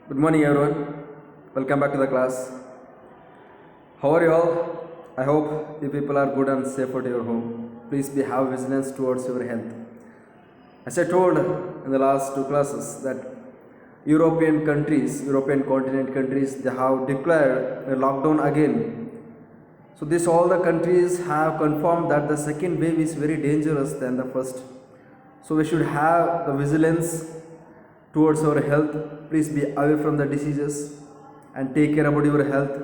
Good morning, everyone. Welcome back to the class. How are you all? I hope you people are good and safe at your home. Please be have vigilance towards your health. As I told in the last two classes that European countries, European continent countries, they have declared a lockdown again. So this all the countries have confirmed that the second wave is very dangerous than the first. So we should have the vigilance towards our health. Please be away from the diseases and take care about your health.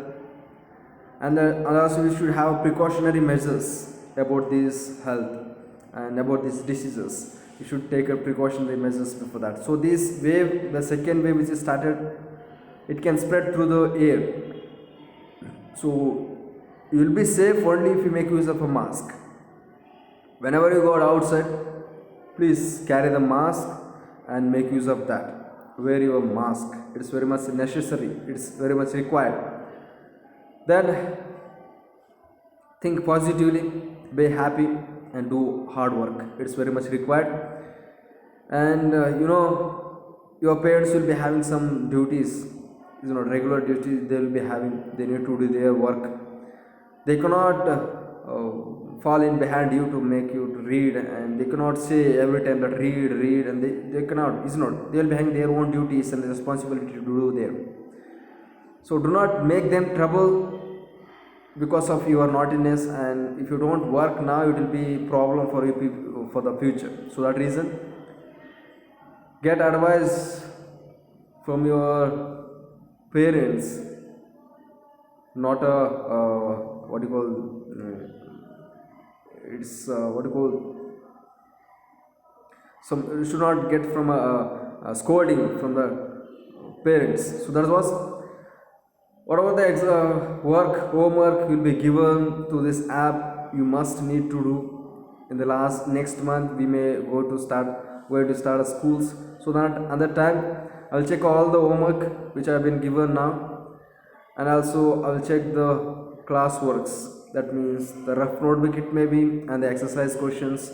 And also we should have precautionary measures about this health and about these diseases. You should take a precautionary measures before that. So this wave, the second wave which is started, it can spread through the air. So you will be safe only if you make use of a mask. Whenever you go outside, please carry the mask and make use of that. Wear your mask. It's very much necessary. It's very much required. Then think positively, be happy, and do hard work. It's very much required. And your parents will be having some duties, regular duties. They will be having. They need to do their work. They cannot fall in behind you to make you to read, and they cannot say every time that read, and they cannot. They will be having their own duties and the responsibility to do there. So do not make them trouble because of your naughtiness, and if you don't work now, it will be problem for you for the future. So that reason, get advice from your parents, not a what you call it's what you call some. You should not get from a scolding from the parents. So that was whatever the homework will be given to this app, you must need to do in the next month. We may going to start schools, so that at that time I'll check all the homework which have been given now, and also I'll check the classworks. That means the rough notebook it may be, and the exercise questions.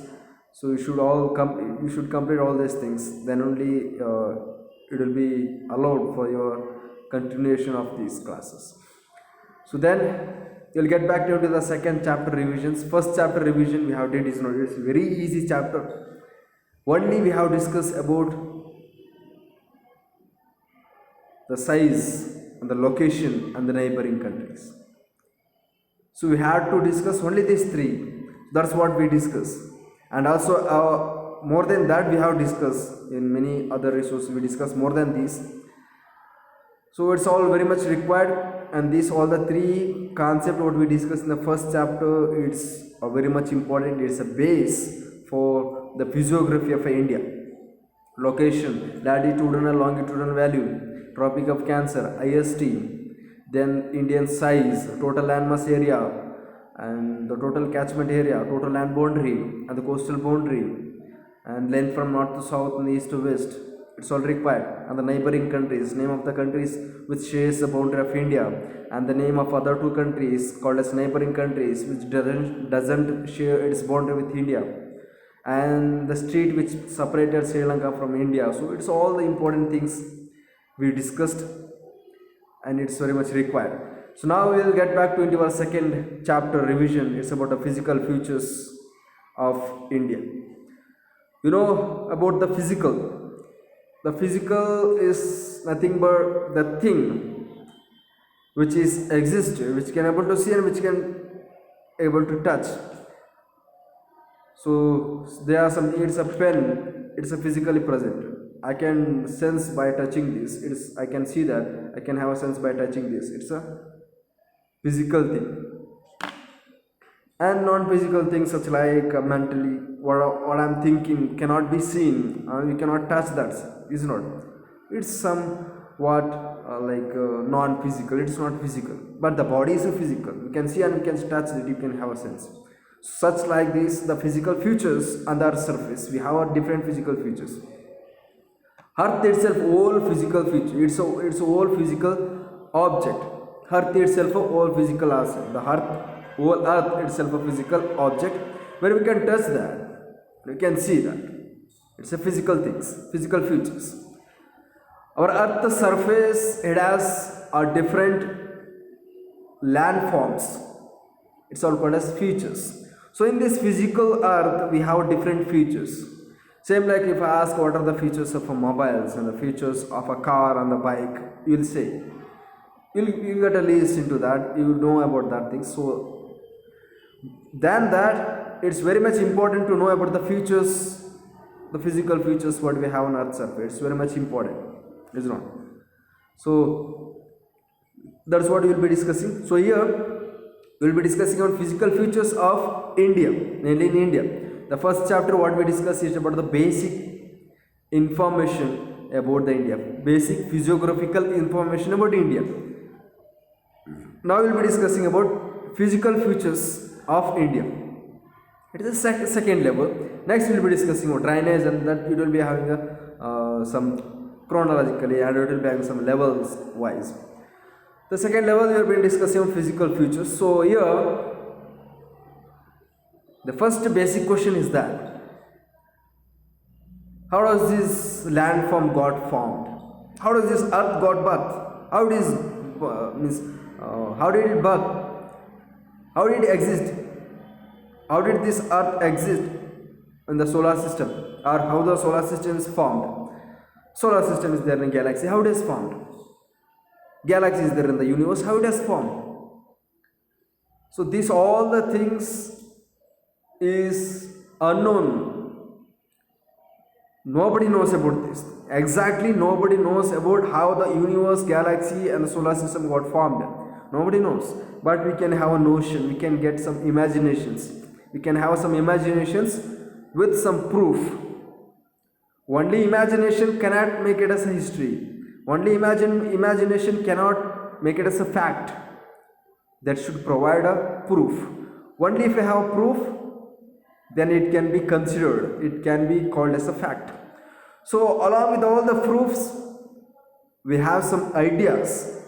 So you should complete all these things. Then only it will be allowed for your continuation of these classes. So then you'll get back into the second chapter revisions. First chapter revision we have did is it's very easy chapter. Only we have discussed about the size and the location and the neighboring countries. So we had to discuss only these three. That's what we discuss. And also more than that we have discussed in many other resources. We discuss more than these. So it's all very much required, and these all the three concepts what we discussed in the first chapter, it's very much important. It's a base for the physiography of India. Location, latitudinal, longitudinal value, Tropic of Cancer, IST, then Indian size, total landmass area, and the total catchment area, total land boundary, and the coastal boundary, and length from north to south and east to west. It's all required. And the neighboring countries, name of the countries which shares the boundary of India, and the name of other two countries called as neighboring countries which doesn't share its boundary with India, and the street which separated Sri Lanka from India. So it's all the important things we discussed, and it's very much required. So now we will get back to into our second chapter revision. It's about the physical features of India. About the physical. The physical is nothing but the thing which is exist, which can able to see and which can able to touch. So there are some. It's a pen. It's a physically present. I can sense by touching this. I can see that. I can have a sense by touching this. It's a physical thing. And non-physical things such like mentally, what I'm thinking cannot be seen. You cannot touch that. Is not. It's somewhat non-physical. It's not physical. But the body is a physical. You can see and you can touch it. You can have a sense. Such like this, the physical features on the earth surface. We have different physical features. Earth itself, all physical feature. It's a all physical object. Earth itself, all physical asset. The whole earth itself, a physical object where we can touch that. We can see that. It's a physical things, physical features. Our Earth's surface, it has a different landforms. It's all called as features. So in this physical Earth, we have different features. Same like if I ask what are the features of a mobiles and the features of a car and the bike, you'll say, you'll get a list into that, you know about that thing. So than that, it's very much important to know about the features, the physical features what we have on Earth's surface. It's very much important, is not? So that's what we will be discussing. So here we will be discussing on physical features of India, mainly in India. The first chapter what we discuss is about the basic information about the India, basic physiographical information about India. Now we will be discussing about physical features of India. It is the second level. Next we will be discussing about drainage, and that it will be having some chronologically, and it will be having some levels wise. The second level we have been discussing on physical features. So here the first basic question is that how does this landform got formed? How does this earth got birth? How it is how did it birth? How did it exist? How did this earth exist in the solar system, or how the solar system is formed? Solar system is there in galaxy. How it is formed? Galaxy is there in the universe. How it has formed? So these all the things is unknown. Nobody knows about this. Exactly, nobody knows about how the universe, galaxy and the solar system got formed. Nobody knows. But we can have a notion, we can get some imaginations. We can have some imaginations with some proof. Only imagination cannot make it as a history. Only imagination cannot make it as a fact. That should provide a proof. Only if you have proof, then it can be considered, it can be called as a fact. So along with all the proofs, we have some ideas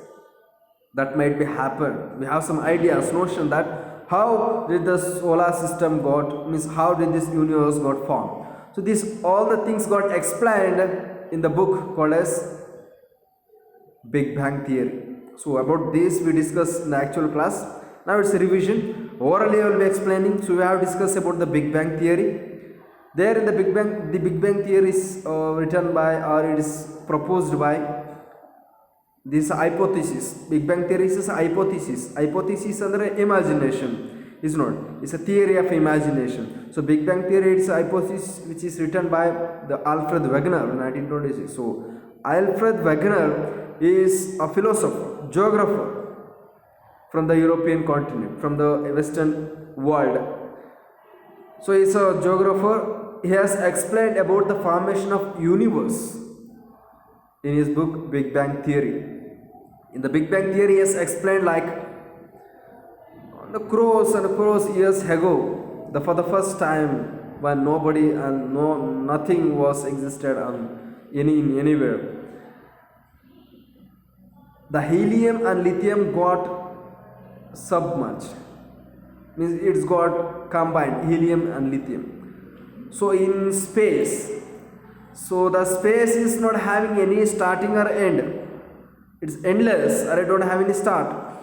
that might be happen. We have some ideas, notion that how did the solar system got, means how did this universe got formed. So this all the things got explained in the book called as Big Bang Theory. So about this we discussed in the actual class. Now it's a revision. Orally I will be explaining. So we have discussed about the Big Bang Theory. There in the Big Bang Theory is written by, or it is proposed by this hypothesis. Big Bang Theory is a hypothesis. Hypothesis under imagination is not. It's a theory of imagination. So Big Bang Theory is a hypothesis which is written by the Alfred Wegener in 1926. So Alfred Wegener is a philosopher, geographer from the European continent, from the Western world. So he is a geographer. He has explained about the formation of universe in his book Big Bang Theory. In the Big Bang Theory, he has explained like the crores and crores years ago, for the first time when nobody and nothing was existed anywhere. The helium and lithium got submerged, means it's got combined, helium and lithium. So in space, so the space is not having any starting or end. It's endless, or it don't have any start.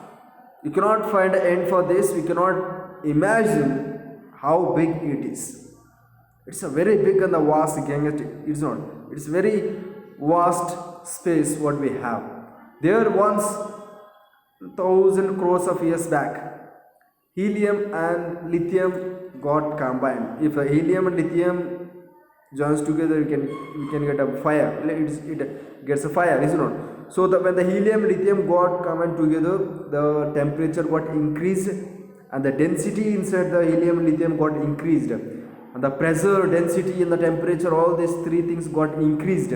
You cannot find an end for this. We cannot imagine how big it is. It's a very big and the vast gigantic. It's not. It's very vast space what we have. There once 1,000 crores of years back, helium and lithium got combined. If helium and lithium joins together, we can get a fire. It gets a fire, is it not? So when the helium and lithium got combined together, the temperature got increased, and the density inside the helium and lithium got increased, and the pressure, density and the temperature, all these three things got increased.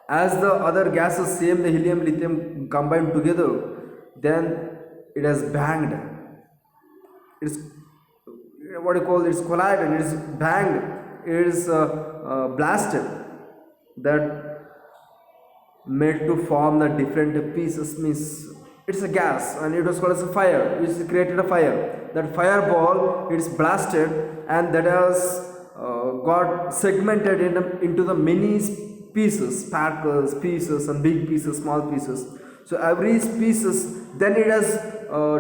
As the other gases, same the helium, lithium combined together, then it has banged. It's what you call, it's collided, it's banged, it is blasted. That made to form the different pieces, means it's a gas, and it was called as a fire, which created a fire. That fireball, it's blasted, and that has got segmented into the many pieces, sparkles, pieces, and big pieces, small pieces. So every pieces, then it has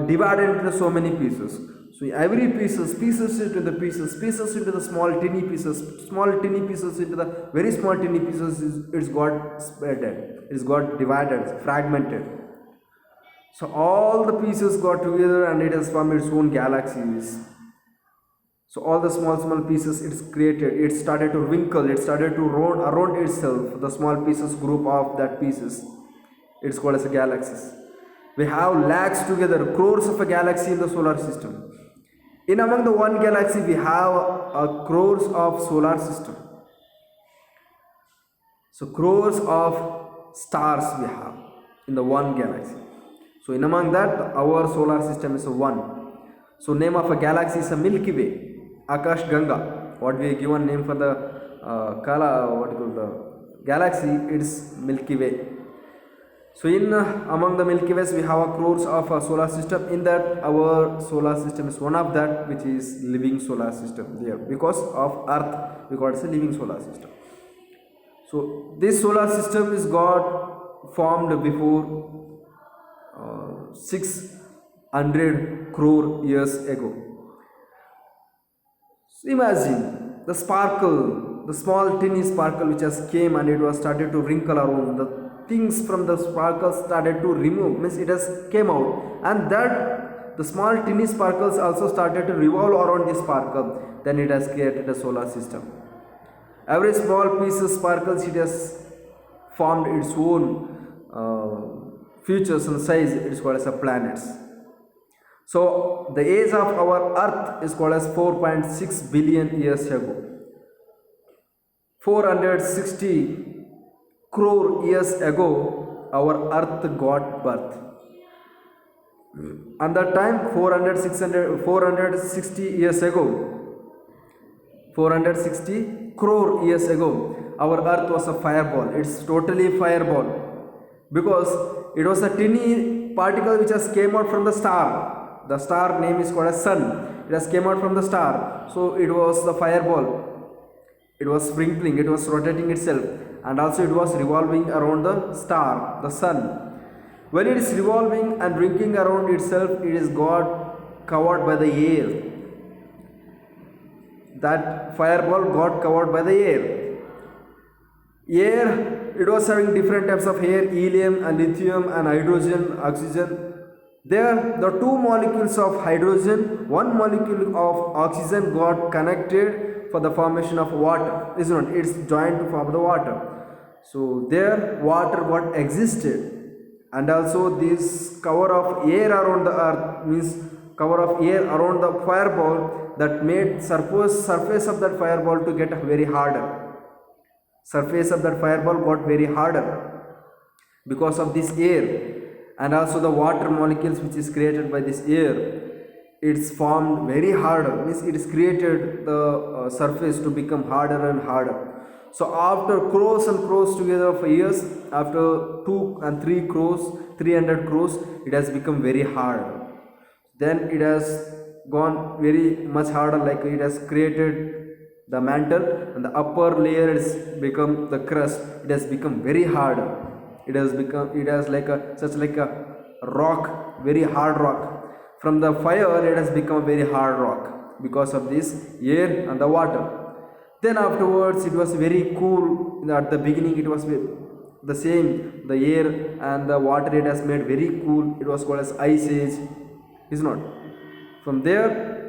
divided into so many pieces. So every pieces into the pieces into the small teeny pieces into the very small teeny pieces. It's got spreaded, it's got divided, fragmented. So all the pieces got together and it has formed its own galaxies. So all the small pieces it's created, it started to wrinkle, it started to roll around itself. The small pieces group of that pieces, it's called as a galaxies. We have lakhs together, crores of a galaxy in the solar system. In among the one galaxy, we have a crores of solar system. So crores of stars we have in the one galaxy. So in among that, our solar system is a one. So name of a galaxy is a Milky Way. Akash Ganga, what we given name for the the galaxy, it's Milky Way. So in among the Milky Ways, we have a crores of a solar system. In that, our solar system is one of that, which is living solar system there. Because of Earth, we got a living solar system. So this solar system is got formed before 600 crore years ago. So imagine the sparkle, the small tiny sparkle which has came and it was started to wrinkle around. The things from the sparkle started to remove, means it has came out, and that the small tiny sparkles also started to revolve around the sparkle. Then it has created a solar system. Every small piece of sparkles, it has formed its own features and size. It is called as a planets. So the age of our Earth is called as 4.6 billion years ago. 460 crore years ago, our Earth got birth. And that time, 460 years ago, 460 crore years ago, our Earth was a fireball. It's totally fireball because it was a tiny particle which has came out from the star. The star name is called as sun. It has came out from the star. So it was the fireball. It was sprinkling, it was rotating itself, and also it was revolving around the star, the sun. When it is revolving and wrinkling around itself, it is got covered by the air. That fireball got covered by the air. Air, it was having different types of air, helium and lithium and hydrogen, oxygen. There, the two molecules of hydrogen, one molecule of oxygen got connected for the formation of water. Isn't it? It's joined to form the water. So there, water got existed, and also this cover of air around the earth, means cover of air around the fireball, that made surface of that fireball to get very harder. Surface of that fireball got very harder because of this air. And also the water molecules which is created by this air, it's formed very harder, means it is created the surface to become harder and harder. So after crores and crores together for years, after 2 and 3 crores, 300 crores, it has become very hard. Then it has gone very much harder, like it has created the mantle, and the upper layer has become the crust. It has become very hard. It has like a rock, very hard rock. From the fire, it has become a very hard rock because of this air and the water. Then afterwards, it was very cool. At the beginning, it was the same. The air and the water, it has made very cool. It was called as ice age. Is not. From there,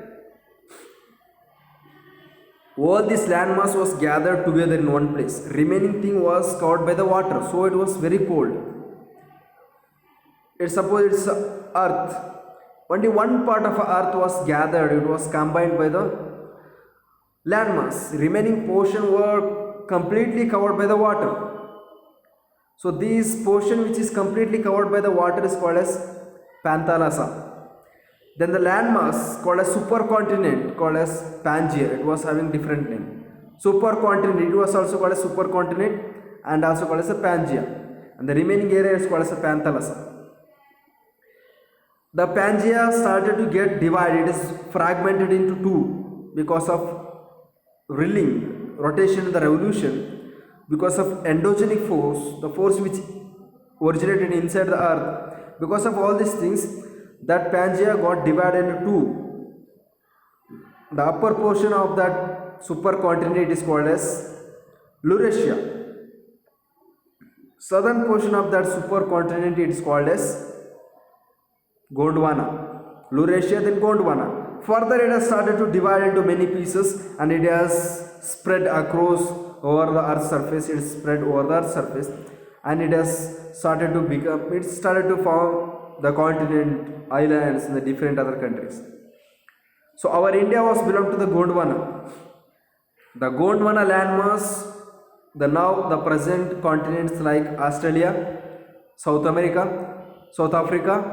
all this landmass was gathered together in one place. Remaining thing was covered by the water, so it was very cold. Suppose it's earth. Only one part of earth was gathered, it was combined by the landmass. Remaining portion were completely covered by the water. So this portion which is completely covered by the water is called as Panthalassa. Then the landmass called as supercontinent, called as Pangaea. It was having different name. Supercontinent, it was also called as supercontinent and also called as a Pangaea. And the remaining area is called as a Panthalassa. The Pangaea started to get divided. It is fragmented into two because of rotation in the revolution. because of endogenic force, the force which originated inside the earth. Because of all these things, that Pangea got divided into two. The upper portion of that supercontinent it is called as Laurasia. Southern portion of that supercontinent it is called as Gondwana. Laurasia, then Gondwana. Further, it has started to divide into many pieces and it has spread across over the earth's surface. It is spread over the earth's surface and it has started to become, it started to form the continent, islands in the different other countries. So our India was belonged to the Gondwana. The Gondwana landmass, the present continents like Australia, South America, South Africa,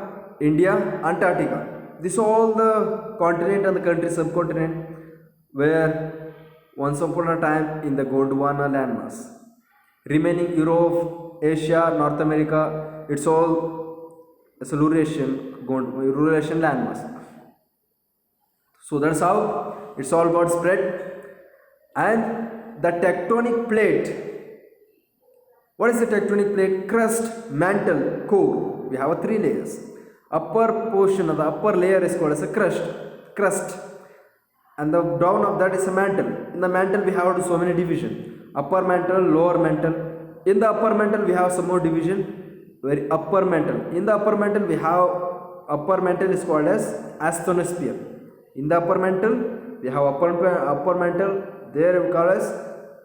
India, Antarctica. This all the continent and the country subcontinent were once upon a time in the Gondwana landmass. Remaining Europe, Asia, North America, it's all a Laurasian landmass. So that's how it's all got spread. And the tectonic plate. What is the tectonic plate? Crust, mantle, core. We have three layers. Upper portion of the upper layer is called as a crust, and the down of that is a mantle. In the mantle we have so many division: upper mantle, lower mantle. In the upper mantle we have some more division, very upper mantle. In the upper mantle we have upper mantle is called as asthenosphere. In the upper mantle we have upper mantle, there we call as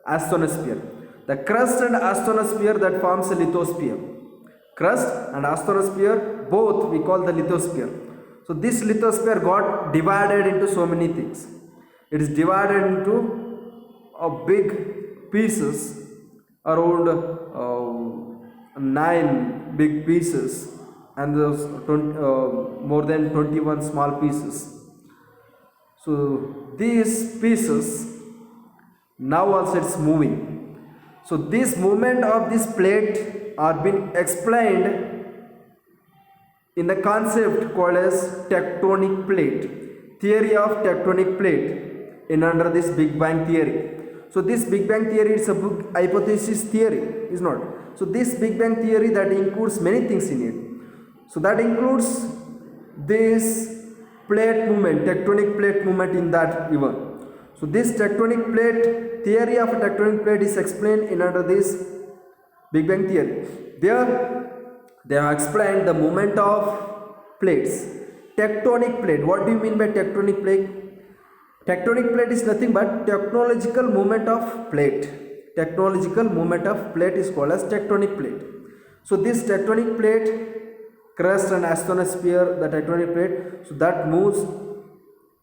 asthenosphere. The crust and asthenosphere that forms a lithosphere. Crust and asthenosphere, both we call the lithosphere. So this lithosphere got divided into so many things. It is divided into big pieces, around 9 big pieces, and those more than 21 small pieces. So these pieces now also it's moving. So this movement of this plate are being explained in the concept called as tectonic plate, theory of tectonic plate in under this Big Bang theory. So this Big Bang theory is a hypothesis theory, is not. So this Big Bang theory that includes many things in it. So that includes this plate movement, tectonic plate movement in that even. So this tectonic plate, theory of tectonic plate is explained in under this Big Bang theory. There they have explained the movement of plates. Tectonic plate. What do you mean by tectonic plate? Tectonic plate is nothing but technological movement of plate. Technological movement of plate is called as tectonic plate. So this tectonic plate, crust and asthenosphere, the tectonic plate, so that moves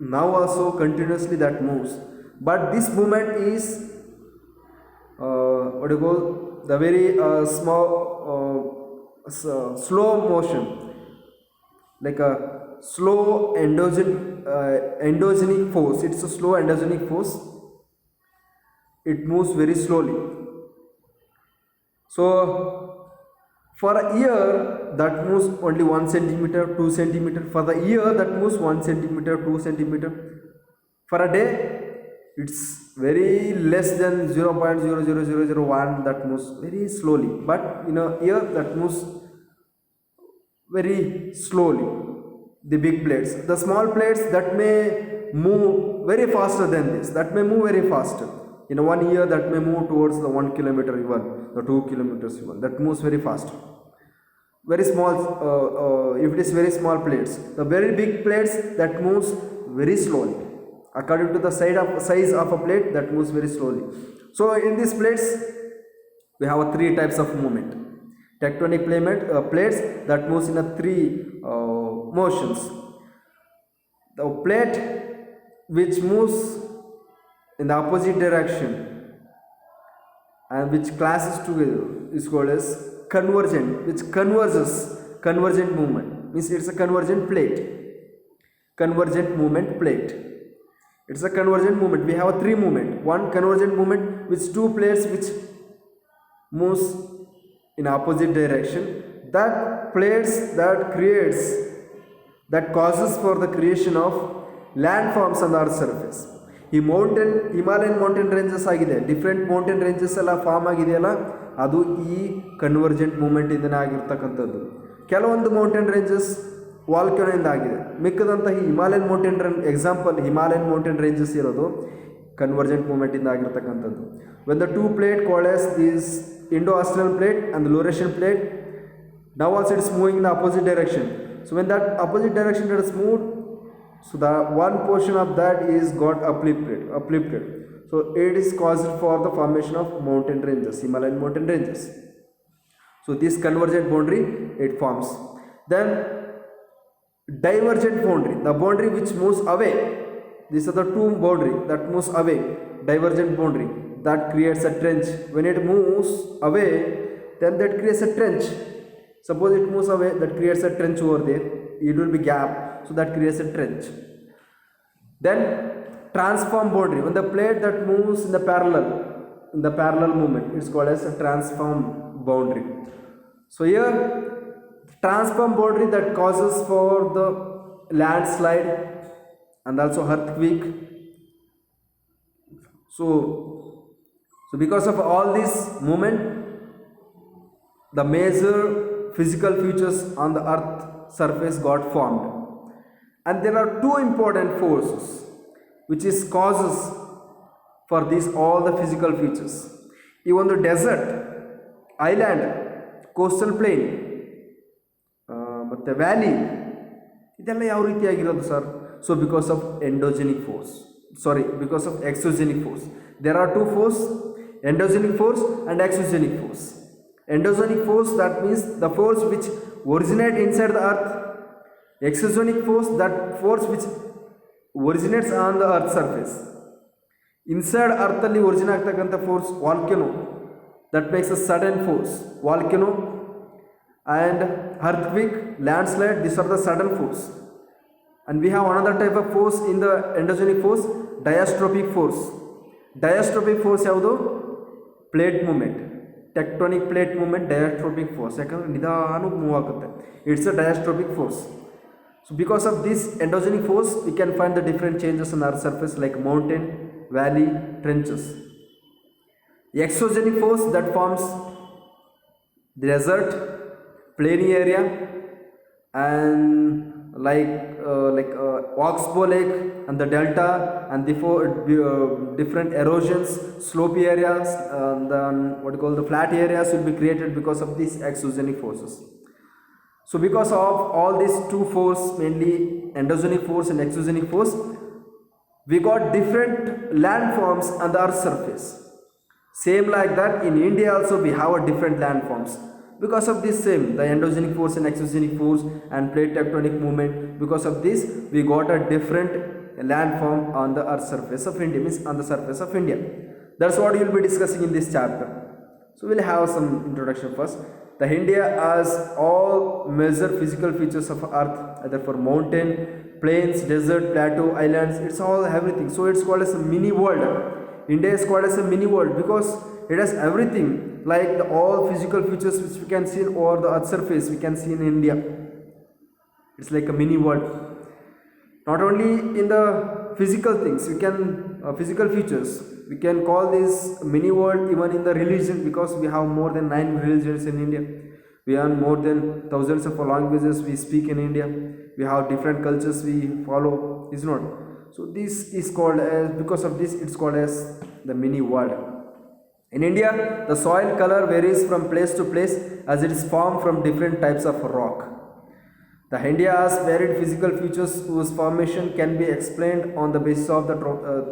now also continuously, that moves. But this movement is what do you call? The very slow motion, like a slow endogenic force. It's a slow endogenic force. It moves very slowly. So for a year that moves only 1 centimeter, 2 centimeter. For the year that moves 1 centimeter, 2 centimeter. For a day it's very less than 0.00001 that moves very slowly, but in a year that moves very slowly. The big plates, the small plates that may move very faster than this, that may move very faster. In 1 year that may move towards the 1 kilometer even, the 2 kilometers even, that moves very fast. Very small, if it is very small plates. The very big plates that moves very slowly. According to the size of a plate, that moves very slowly. So in these plates we have 3 types of movement. Tectonic plates that moves in a 3 motions. The plate which moves in the opposite direction and which clashes together is called as convergent, which convergent movement, means it's a convergent plate. Convergent movement plate. It's a convergent movement. We have 3 movement. One convergent movement with 2 plates which moves in opposite direction. That plates that causes for the creation of landforms on the earth's surface. ಈ Himalayan mountain ranges ಆಗಿದೆ, different mountain ranges ಎಲ್ಲ form ಆಗಿದೆಯಲ್ಲ, ಅದು ಈ convergent ಮೂಮೆಂಟಿಂದನೇ ಆಗಿರ್ತಕ್ಕಂಥದ್ದು. ಕೆಲವೊಂದು mountain ranges ವಾಲ್ಕನೋಯಿಂದ ಆಗಿದೆ, ಮಿಕ್ಕದಂಥ ಈ ಹಿಮಾಲಯನ್ ಹಿಮಾಲಯನ್ ಮೌಂಟೇನ್ ರೇಂಜಸ್ ಇರೋದು ಕನ್ವರ್ಜೆಂಟ್ ಮೂಮೆಂಟಿಂದ ಆಗಿರ್ತಕ್ಕಂಥದ್ದು. When the two plate called as this Indo-Australian plate and the Laurentian plate, now also it is moving in the opposite direction. So when that opposite direction is moved, so the one portion of that is got uplifted. So it is caused for the formation of mountain ranges, Himalayan mountain ranges. So this convergent boundary it forms. Then divergent boundary, the boundary which moves away. These are the two boundary that moves away. Divergent boundary that creates a trench. When it moves away, then that creates a trench. Suppose it moves away, that creates a trench over there. It will be gap, so that creates a trench. Then transform boundary, when the plate that moves in the parallel movement, it's called as a transform boundary. So here transform boundary that causes for the landslide and also earthquake. So because of all this movement, the major physical features on the earth surface got formed. And there are two important forces which is causes for these all the physical features. Even the desert, island, coastal plain, ಮತ್ತೆ valley, ಇದೆಲ್ಲ ಯಾವ ರೀತಿಯಾಗಿರೋದು sir? So because of because of exogenic force. There are two forces, endogenic force and exogenic force. Endogenic force, that means the force which originate inside the earth. Exogenic force, that force which originates on the earth surface. Inside earth alli origin ಆಗ್ತಕ್ಕಂಥ force volcano, that makes a sudden force. Volcano and earthquake, landslide, these are the sudden force. And we have another type of force in the endogenic force, diastrophic force. Diastrophic force ಯಾವುದು? Plate movement, tectonic plate movement diastrophic force. ಯಾಕಂದರೆ ನಿಧಾನಕ್ಕೆ move ಆಗುತ್ತೆ, it's a diastrophic force. So because of this endogenic force we can find the different changes in earth surface like mountain, valley, trenches. Exogenic force that forms the desert, plainy area, and like Oxbow Lake and the delta, and the different erosions, slopey areas, then what you call the flat areas will be created because of these exogenic forces. So because of all these two forces, mainly endogenic force and exogenic force, we got different landforms on the earth's surface. Same like that in India also we have a different landforms. Because of this same, the endogenic force and exogenic force and plate tectonic movement, because of this we got a different landform on the earth surface of India, means on the surface of India. That's what we will be discussing in this chapter. So we'll have some introduction first. The India has all major physical features of earth, either for mountain, plains, desert, plateau, islands, it's all everything. So it's called as a mini world. India is called as a mini world because it has everything, like all physical features which we can see over the earth surface we can see in India. It's like a mini world. Not only in the physical things, we can physical features, we can call this mini world even in the religion, because we have more than 9 religions in India. We have more than thousands of languages we speak in India. We have different cultures we follow, is not? So this is called as, because of this it's called as the mini world. In India, the soil color varies from place to place as it is formed from different types of rock. The India has varied physical features whose formation can be explained on the basis of the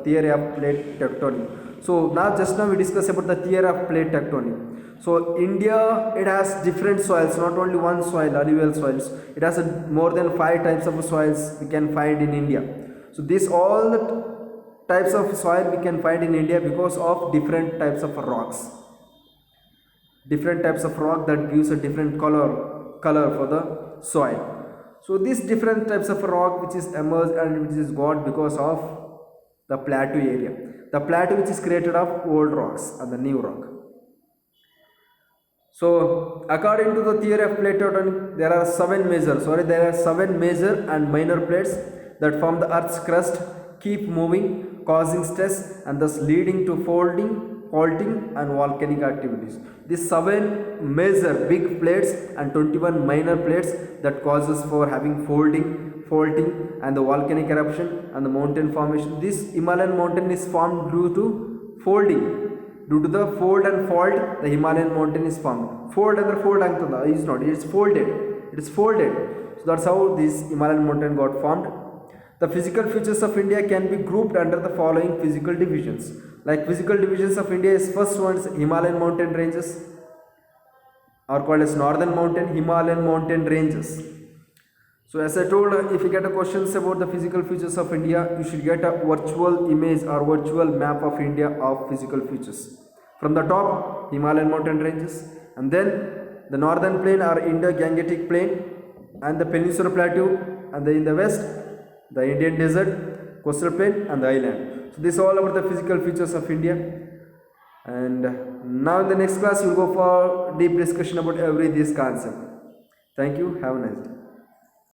theory of plate tectonic. So just now we discussed about the theory of plate tectonic. So India, it has different soils, not only one soil, alluvial soils. It has more than 5 types of soils we can find in India. So this all the types of soil we can find in India because of different types of rocks. Different types of rock that gives a different color for the soil. So these different types of rock which is emerged and which is got because of the plateau area. The plateau which is created of old rocks and the new rock. So according to the theory of plate tectonic, there are 7 major and minor plates that form the earth's crust, keep moving causing stress and thus leading to faulting and volcanic activities. These 7 major big plates and 21 minor plates that causes for having faulting and the volcanic eruption and the mountain formation. This Himalayan mountain is formed due to folding. Due to the fold and fault, the Himalayan mountain is formed. Fold and fold is not, it is folded. It is folded. So that's how this Himalayan mountain got formed. The physical features of India can be grouped under the following physical divisions. Like physical divisions of India is first one is Himalayan mountain ranges are called as northern mountain, Himalayan mountain ranges. So as I told, if you get a questions about the physical features of India, you should get a virtual image or virtual map of India of physical features. From the top, Himalayan mountain ranges, and then the northern plain or Indo-Gangetic plain and the Peninsular Plateau, and in the west, the Indian desert, coastal plain and the island. So this is all about the physical features of India. And now in the next class, we will go for deep discussion about every this concept. Thank you. Have a nice day.